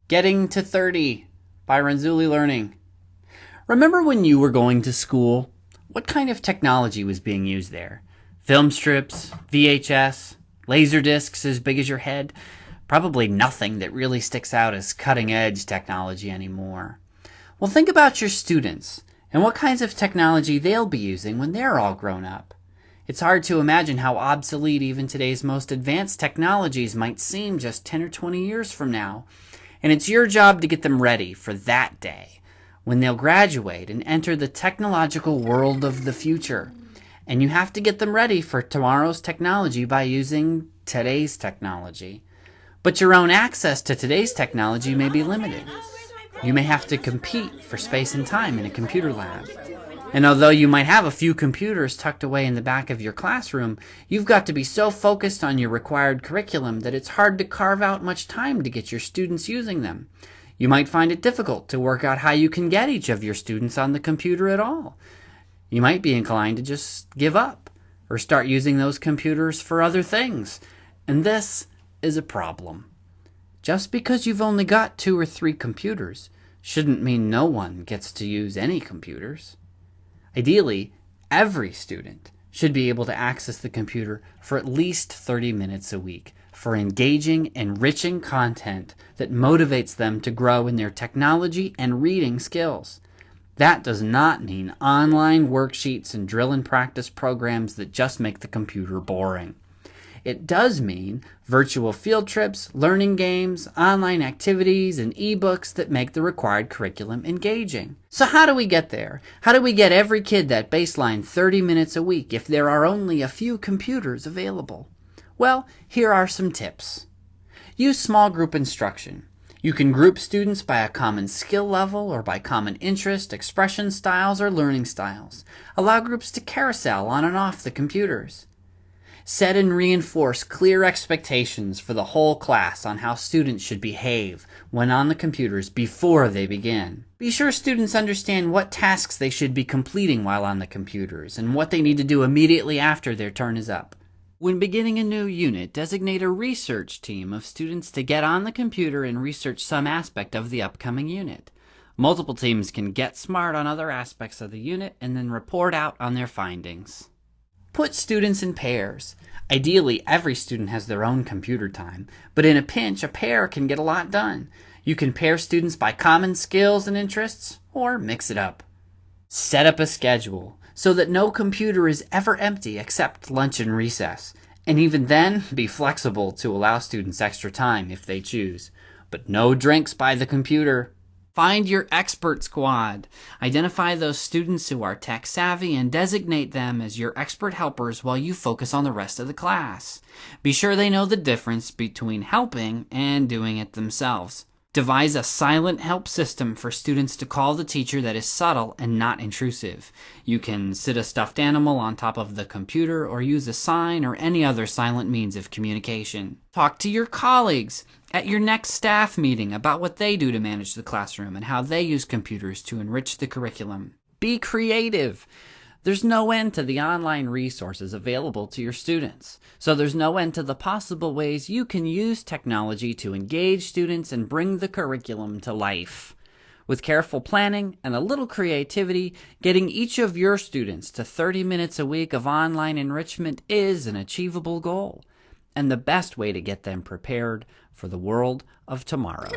Getting to 30 by Renzulli Learning. Remember when you were going to school? What kind of technology was being used there? Film strips, VHS, laser discs as big as your head? Probably nothing that really sticks out as cutting-edge technology anymore. Well, think about your students and what kinds of technology they'll be using when they're all grown up. It's hard to imagine how obsolete even today's most advanced technologies might seem just 10 or 20 years from now. And it's your job to get them ready for that day, when they'll graduate and enter the technological world of the future. And you have to get them ready for tomorrow's technology by using today's technology. But your own access to today's technology may be limited. You may have to compete for space and time in a computer lab. And although you might have a few computers tucked away in the back of your classroom, you've got to be so focused on your required curriculum that it's hard to carve out much time to get your students using them. You might find it difficult to work out how you can get each of your students on the computer at all. You might be inclined to just give up or start using those computers for other things. And this is a problem. Just because you've only got 2 or 3 computers shouldn't mean no one gets to use any computers. Ideally, every student should be able to access the computer for at least 30 minutes a week for engaging, enriching content that motivates them to grow in their technology and reading skills. That does not mean online worksheets and drill and practice programs that just make the computer boring. It does mean virtual field trips, learning games, online activities, and ebooks that make the required curriculum engaging. So how do we get there? How do we get every kid that baseline 30 minutes a week if there are only a few computers available? Well, here are some tips. Use small group instruction. You can group students by a common skill level or by common interest, expression styles, or learning styles. Allow groups to carousel on and off the computers. Set and reinforce clear expectations for the whole class on how students should behave when on the computers before they begin. Be sure students understand what tasks they should be completing while on the computers and what they need to do immediately after their turn is up. When beginning a new unit, designate a research team of students to get on the computer and research some aspect of the upcoming unit. Multiple teams can get smart on other aspects of the unit and then report out on their findings. Put students in pairs. Ideally, every student has their own computer time, but in a pinch, a pair can get a lot done. You can pair students by common skills and interests, or mix it up. Set up a schedule so that no computer is ever empty except lunch and recess, and even then, be flexible to allow students extra time if they choose. But no drinks by the computer. Find your expert squad. Identify those students who are tech savvy and designate them as your expert helpers while you focus on the rest of the class. Be sure they know the difference between helping and doing it themselves. Devise a silent help system for students to call the teacher that is subtle and not intrusive. You can sit a stuffed animal on top of the computer or use a sign or any other silent means of communication. Talk to your colleagues at your next staff meeting about what they do to manage the classroom and how they use computers to enrich the curriculum. Be creative. There's no end to the online resources available to your students, so there's no end to the possible ways you can use technology to engage students and bring the curriculum to life. With careful planning and a little creativity, getting each of your students to 30 minutes a week of online enrichment is an achievable goal, and the best way to get them prepared for the world of tomorrow.